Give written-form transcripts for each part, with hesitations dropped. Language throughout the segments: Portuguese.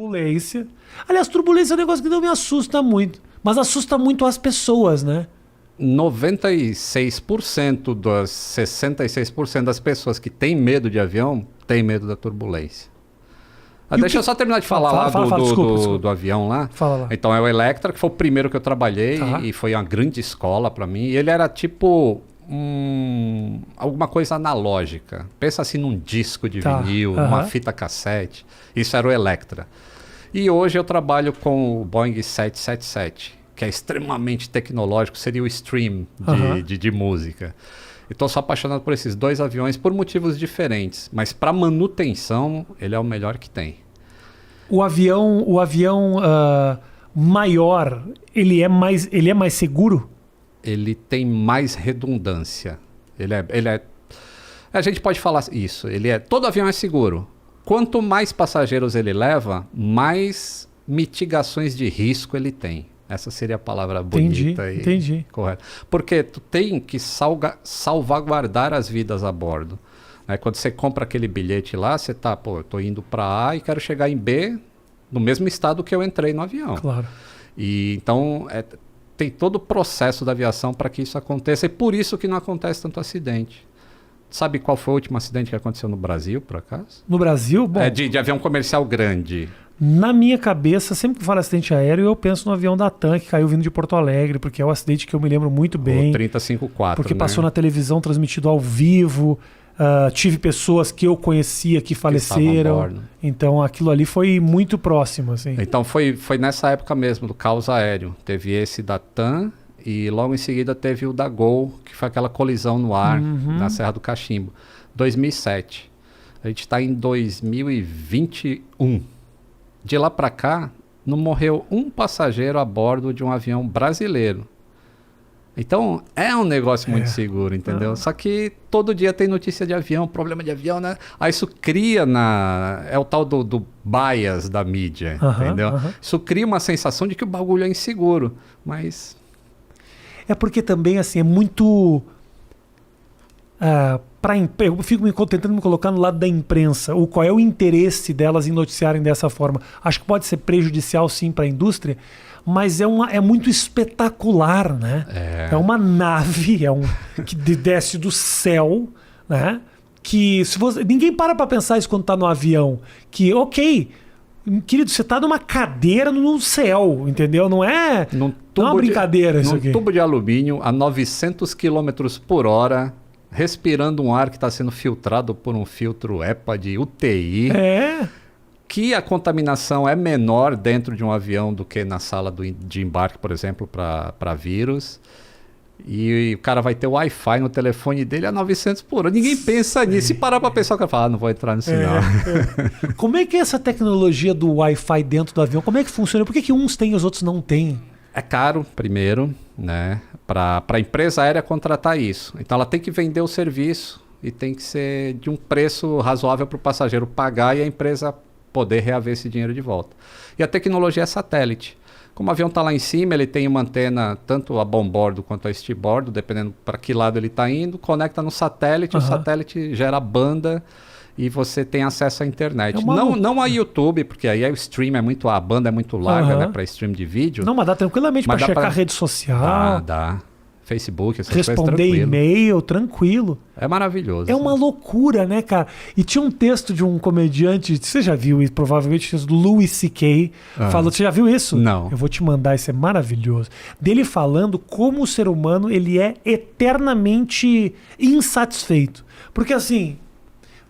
turbulência. Aliás, turbulência é um negócio que não me assusta muito, mas assusta muito as pessoas, né? 96% das 66% das pessoas que têm medo de avião têm medo da turbulência. Deixa eu só terminar de falar do avião lá. Fala lá. Então é o Electra, que foi o primeiro que eu trabalhei e foi uma grande escola para mim. E ele era tipo alguma coisa analógica. Pensa assim num disco de vinil, uma fita cassete. Isso era o Electra. E hoje eu trabalho com o Boeing 777. Que é extremamente tecnológico, seria o Stream de música. Então, sou apaixonado por esses dois aviões por motivos diferentes, mas para manutenção, ele é o melhor que tem. O avião maior, ele é mais seguro? Ele tem mais redundância. A gente pode falar isso. Todo avião é seguro. Quanto mais passageiros ele leva, mais mitigações de risco ele tem. Essa seria a palavra bonita e correta. Porque tu tem que salvaguardar as vidas a bordo. Quando você compra aquele bilhete lá, você tá, eu tô indo para A e quero chegar em B no mesmo estado que eu entrei no avião. Claro. E então tem todo o processo da aviação para que isso aconteça e por isso que não acontece tanto acidente. Sabe qual foi o último acidente que aconteceu no Brasil, por acaso? No Brasil? Bom, de avião comercial grande. Na minha cabeça, sempre que falo acidente aéreo, eu penso no avião da TAM que caiu vindo de Porto Alegre, porque é um acidente que eu me lembro muito bem. O 3054, porque passou na televisão, transmitido ao vivo. Tive pessoas que eu conhecia que faleceram. Então aquilo ali foi muito próximo. Assim. Então foi nessa época mesmo do caos aéreo. Teve esse da TAM e logo em seguida teve o da Gol, que foi aquela colisão no ar na Serra do Cachimbo. 2007. A gente está em 2021. De lá para cá, não morreu um passageiro a bordo de um avião brasileiro. Então, é um negócio muito seguro, entendeu? Só que todo dia tem notícia de avião, problema de avião, né? Aí isso cria é o tal do bias da mídia, entendeu? Isso cria uma sensação de que o bagulho é inseguro, mas... É porque também, assim, é muito... eu fico tentando me colocar no lado da imprensa. Qual é o interesse delas em noticiarem dessa forma? Acho que pode ser prejudicial, sim, para a indústria, mas é muito espetacular, né? É uma nave que desce do céu, né? Que ninguém para pensar isso quando está no avião. Que, ok, querido, você está numa cadeira no céu, entendeu? Não é uma brincadeira isso aqui. Num tubo de alumínio a 900 km por hora... respirando um ar que está sendo filtrado por um filtro EPA de UTI, que a contaminação é menor dentro de um avião do que na sala de embarque, por exemplo, para vírus. E o cara vai ter Wi-Fi no telefone dele a 900 por hora. Ninguém pensa nisso. Se parar para pensar, o cara fala, não vou entrar nisso não. Como é que é essa tecnologia do Wi-Fi dentro do avião? Como é que funciona? Por que uns têm e os outros não têm? É caro, primeiro, né? Para a empresa aérea contratar isso. Então ela tem que vender o serviço e tem que ser de um preço razoável para o passageiro pagar e a empresa poder reaver esse dinheiro de volta. E a tecnologia é satélite. Como o avião está lá em cima, ele tem uma antena tanto a bombordo quanto a estibordo, dependendo para que lado ele está indo, conecta no satélite, o satélite gera banda e você tem acesso à internet. Não a YouTube, porque aí o stream a banda é muito larga, né, para stream de vídeo. Não, mas dá tranquilamente para checar a rede social. Dá. Facebook, essas responder coisas tranquilo. E-mail, tranquilo. É maravilhoso. É uma loucura, né, cara? E tinha um texto de um comediante, você já viu isso, provavelmente, do Louis C.K. Falou, você já viu isso? Não. Eu vou te mandar, isso é maravilhoso. Dele falando como o ser humano, ele é eternamente insatisfeito. Porque assim,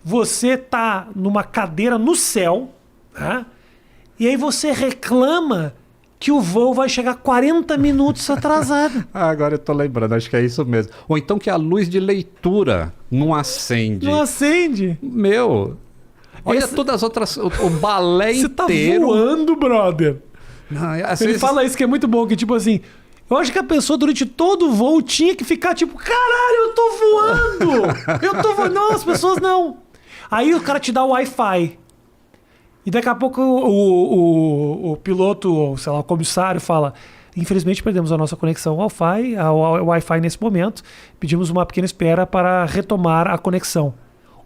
você tá numa cadeira no céu, né? E aí você reclama que o voo vai chegar 40 minutos atrasado. Agora eu tô lembrando, acho que é isso mesmo. Ou então que a luz de leitura não acende. Não acende? Meu, olha todas as outras, o balé você inteiro. Você tá voando, brother. Não, Ele fala isso que é muito bom, que tipo assim, eu acho que a pessoa durante todo o voo tinha que ficar tipo, caralho, eu tô voando! Eu tô voando. Não, as pessoas não. Aí o cara te dá o Wi-Fi. E daqui a pouco o piloto, ou sei lá, o comissário fala, infelizmente perdemos a nossa conexão ao Wi-Fi nesse momento, pedimos uma pequena espera para retomar a conexão.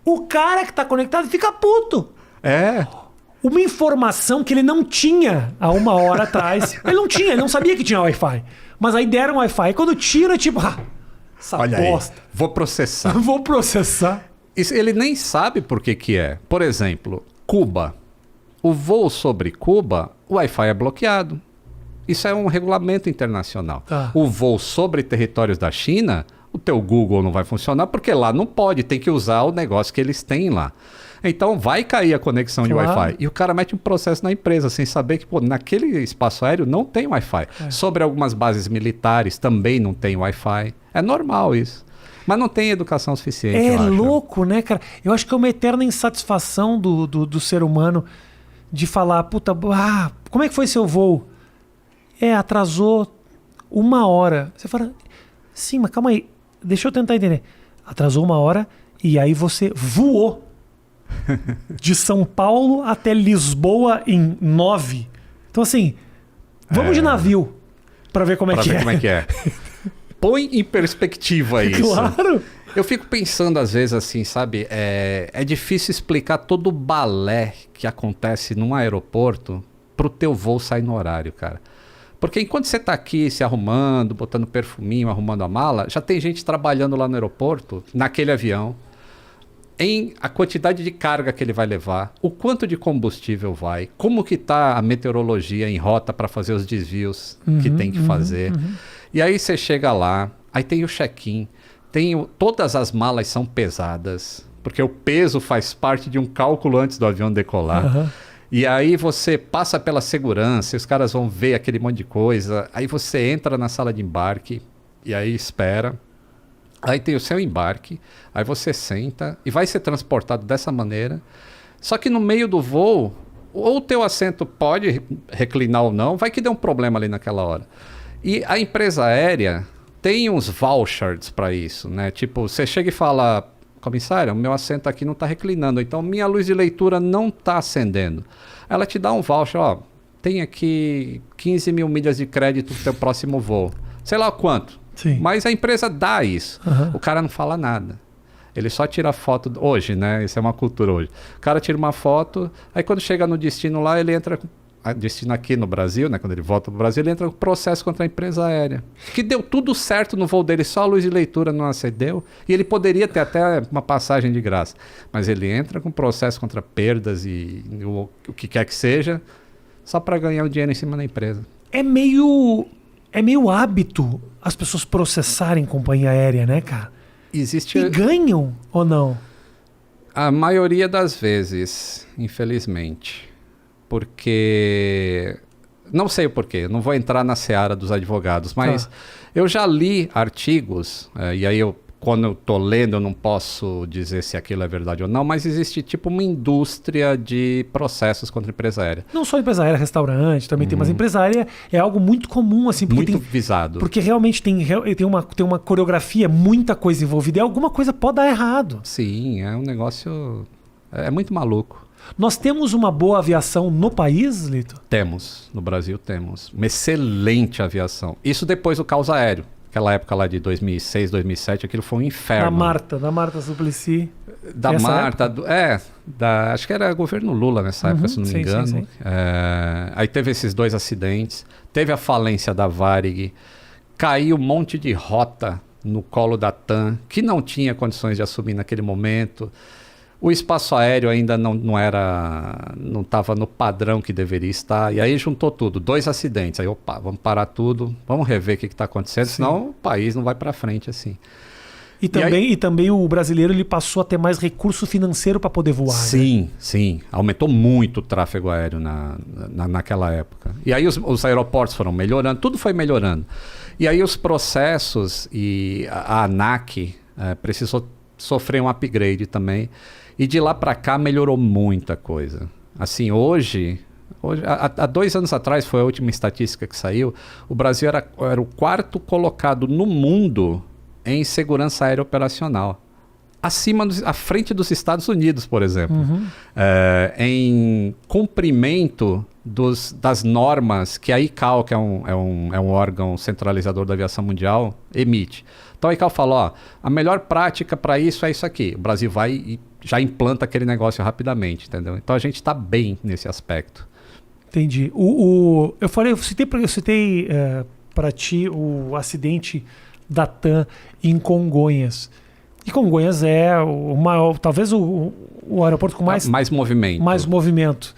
O cara que está conectado fica puto. É. uma informação que ele não tinha há 1 hora atrás. Ele não sabia que tinha Wi-Fi. Mas aí deram Wi-Fi. E quando tira, tipo, essa Olha bosta. aí, vou processar. Vou processar. Isso, ele nem sabe por que que é. Por exemplo, Cuba. O voo sobre Cuba, o Wi-Fi é bloqueado. Isso é um regulamento internacional. Tá. O voo sobre territórios da China, o teu Google não vai funcionar porque lá não pode, tem que usar o negócio que eles têm lá. Então vai cair a conexão de Wi-Fi. E o cara mete um processo na empresa sem saber que naquele espaço aéreo não tem Wi-Fi. Sobre algumas bases militares também não tem Wi-Fi. É normal isso. Mas não tem educação suficiente, eu acho. Louco, né, cara? Eu acho que é uma eterna insatisfação do ser humano de falar, puta, como é que foi seu voo? Atrasou 1 hora. Você fala, sim, mas calma aí, deixa eu tentar entender. Atrasou 1 hora e aí você voou de São Paulo até Lisboa em 9. Então assim, vamos de navio pra ver como é que é. Como é que é. Põe em perspectiva isso. Claro. Eu fico pensando às vezes assim, sabe? É difícil explicar todo o balé que acontece num aeroporto pro teu voo sair no horário, cara. Porque enquanto você tá aqui se arrumando, botando perfuminho, arrumando a mala, já tem gente trabalhando lá no aeroporto, naquele avião, em a quantidade de carga que ele vai levar, o quanto de combustível vai, como que tá a meteorologia em rota para fazer os desvios que tem que fazer. E aí você chega lá, aí tem o check-in, todas as malas são pesadas, porque o peso faz parte de um cálculo antes do avião decolar. E aí você passa pela segurança, os caras vão ver aquele monte de coisa, aí você entra na sala de embarque, e aí espera, aí tem o seu embarque, aí você senta e vai ser transportado dessa maneira, só que no meio do voo, ou o teu assento pode reclinar ou não, vai que dê um problema ali naquela hora. E a empresa aérea tem uns vouchers para isso, né? Tipo, você chega e fala, comissário, o meu assento aqui não está reclinando, então minha luz de leitura não está acendendo. Ela te dá um voucher, tem aqui 15 mil milhas de crédito pro teu próximo voo. Sei lá quanto. Sim. Mas a empresa dá isso. O cara não fala nada. Ele só tira foto, hoje, né? Isso é uma cultura hoje. O cara tira uma foto, aí quando chega no destino lá, ele entra... destino aqui no Brasil, né? Quando ele volta pro Brasil, ele entra com processo contra a empresa aérea. Que deu tudo certo no voo dele, só a luz de leitura não acendeu. E ele poderia ter até uma passagem de graça. Mas ele entra com processo contra perdas e o que quer que seja, só para ganhar o dinheiro em cima da empresa. É meio hábito as pessoas processarem companhia aérea, né, cara? Existe... E ganham ou não? A maioria das vezes, infelizmente. Porque... Não sei o porquê, não vou entrar na seara dos advogados, mas eu já li artigos, e aí quando eu tô lendo eu não posso dizer se aquilo é verdade ou não, mas existe tipo uma indústria de processos contra a empresa aérea. Não só empresa aérea, restaurante, também tem, mas empresa aérea é algo muito comum, assim, porque muito visado. Porque realmente tem uma coreografia, muita coisa envolvida, e alguma coisa pode dar errado. Sim, é um negócio... É muito maluco. Nós temos uma boa aviação no país, Lito? Temos, no Brasil temos. Uma excelente aviação. Isso depois do caos aéreo. Aquela época lá de 2006, 2007, aquilo foi um inferno. Da Marta Suplicy. Da Marta, acho que era governo Lula nessa época, se não me engano. Sim. Aí teve esses 2 acidentes, teve a falência da Varig, caiu um monte de rota no colo da TAM, que não tinha condições de assumir naquele momento. O espaço aéreo ainda não estava no padrão que deveria estar. E aí juntou tudo, 2 acidentes. Aí, vamos parar tudo, vamos rever o que está acontecendo, senão o país não vai para frente assim. E também o brasileiro ele passou a ter mais recurso financeiro para poder voar. Sim, né? Sim. Aumentou muito o tráfego aéreo naquela época. E aí os aeroportos foram melhorando, tudo foi melhorando. E aí os processos e a ANAC precisou sofrer um upgrade também. E de lá para cá melhorou muita coisa. Assim, hoje há 2 anos atrás, foi a última estatística que saiu, o Brasil era o 4º colocado no mundo em segurança aérea operacional. À frente dos Estados Unidos, por exemplo. Em cumprimento das normas que a ICAO, que é um órgão centralizador da aviação mundial, emite. Então a ICAO fala, a melhor prática para isso é isso aqui. O Brasil vai e já implanta aquele negócio rapidamente, entendeu? Então a gente está bem nesse aspecto. Entendi. Eu citei para ti o acidente da TAM em Congonhas. E Congonhas é talvez o aeroporto com mais movimento. Mais movimento.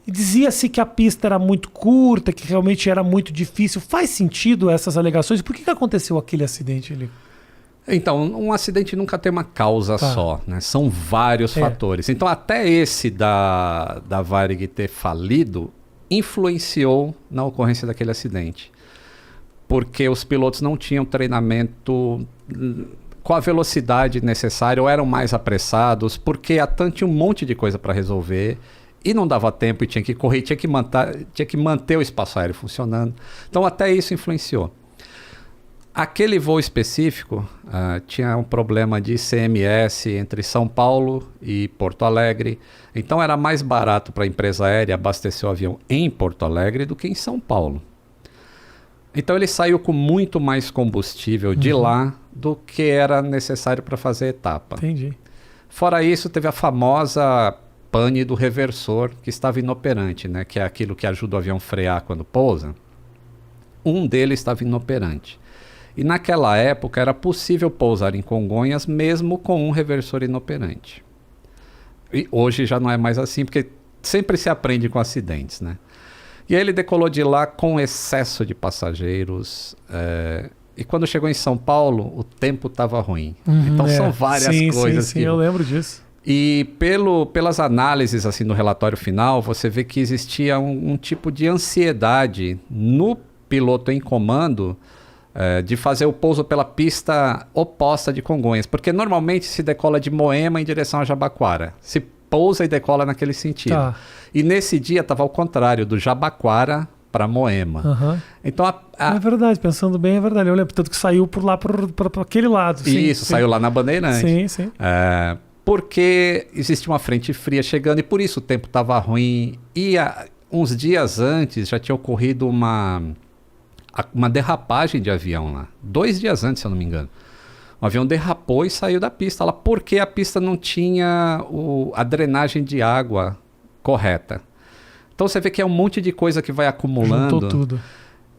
E dizia-se que a pista era muito curta, que realmente era muito difícil. Faz sentido essas alegações? Por que aconteceu aquele acidente ali? Então, um acidente nunca tem uma causa só, né? São vários fatores. Então, até esse da Varig ter falido influenciou na ocorrência daquele acidente. Porque os pilotos não tinham treinamento com a velocidade necessária, ou eram mais apressados, porque a TAM tinha um monte de coisa para resolver e não dava tempo e tinha que correr, tinha que manter o espaço aéreo funcionando. Então, até isso influenciou. Aquele voo específico tinha um problema de ICMS entre São Paulo e Porto Alegre. Então era mais barato para a empresa aérea abastecer o avião em Porto Alegre do que em São Paulo. Então ele saiu com muito mais combustível de lá do que era necessário para fazer a etapa. Entendi. Fora isso, teve a famosa pane do reversor que estava inoperante, né? Que é aquilo que ajuda o avião a frear quando pousa. Um deles estava inoperante. E naquela época era possível pousar em Congonhas mesmo com um reversor inoperante. E hoje já não é mais assim, porque sempre se aprende com acidentes, né? E aí ele decolou de lá com excesso de passageiros. E quando chegou em São Paulo, o tempo estava ruim. Então são várias coisas. Sim, eu lembro disso. E pelas análises assim, no relatório final, você vê que existia um tipo de ansiedade no piloto em comando de fazer o pouso pela pista oposta de Congonhas, porque normalmente se decola de Moema em direção a Jabaquara, se pousa e decola naquele sentido. Tá. E nesse dia estava ao contrário, do Jabaquara para Moema. Então é verdade, pensando bem, é verdade. Eu lembro tanto que saiu por lá para aquele lado. Isso, saiu lá na Bandeirante. Sim. Porque existia uma frente fria chegando e por isso o tempo estava ruim. E uns dias antes já tinha ocorrido uma derrapagem de avião lá. 2 dias antes, se eu não me engano. O avião derrapou e saiu da pista lá porque a pista não tinha a drenagem de água correta. Então você vê que é um monte de coisa que vai acumulando. Juntou tudo.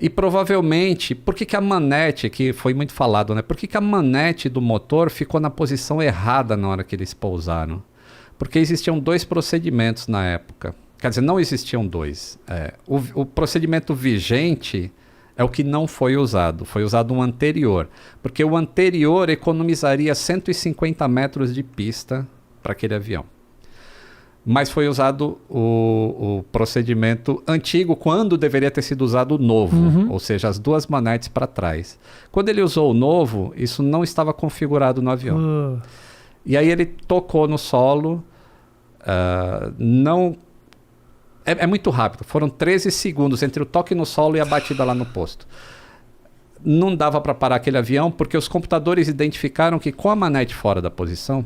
E provavelmente, por que a manete, que foi muito falado, né? Por que a manete do motor ficou na posição errada na hora que eles pousaram? Porque existiam 2 procedimentos na época. Quer dizer, não existiam 2. O procedimento vigente é o que não foi usado um anterior, porque o anterior economizaria 150 metros de pista para aquele avião. Mas foi usado o procedimento antigo quando deveria ter sido usado o novo, ou seja, as 2 manetes para trás. Quando ele usou o novo, isso não estava configurado no avião. E aí ele tocou no solo, É muito rápido. Foram 13 segundos entre o toque no solo e a batida lá no posto. Não dava para parar aquele avião porque os computadores identificaram que com a manete fora da posição,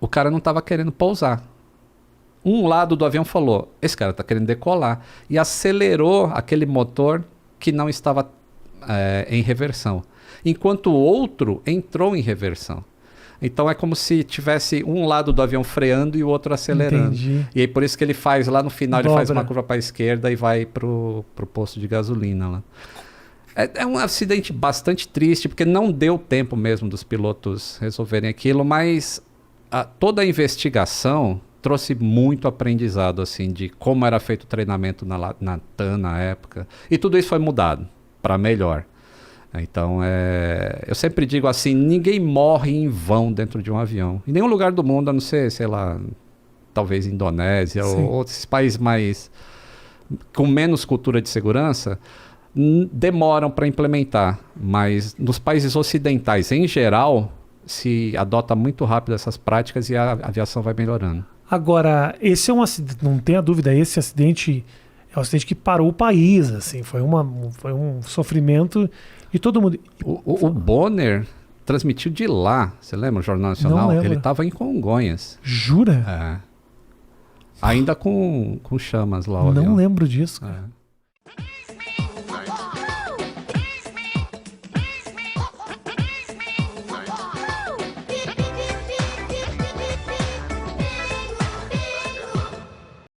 o cara não estava querendo pousar. Um lado do avião falou, esse cara está querendo decolar. E acelerou aquele motor que não estava em reversão. Enquanto o outro entrou em reversão. Então é como se tivesse um lado do avião freando e o outro acelerando. Entendi. E aí por isso que ele faz lá no final, ele faz uma curva para a esquerda e vai pro posto de gasolina lá. É um acidente bastante triste, porque não deu tempo mesmo dos pilotos resolverem aquilo, mas toda a investigação trouxe muito aprendizado assim, de como era feito o treinamento na TAM na época. E tudo isso foi mudado para melhor. Então, eu sempre digo assim, ninguém morre em vão dentro de um avião. Em nenhum lugar do mundo, a não ser, sei lá, talvez Indonésia ou outros países com menos cultura de segurança, demoram para implementar. Mas nos países ocidentais, em geral, se adota muito rápido essas práticas e a aviação vai melhorando. Agora, esse é um acidente, não tenha dúvida, esse acidente é um acidente que parou o país, assim, foi um sofrimento de todo mundo. O Bonner transmitiu de lá, você lembra o Jornal Nacional? Ele estava em Congonhas. Jura? Ainda com chamas lá. Não lembro disso, cara.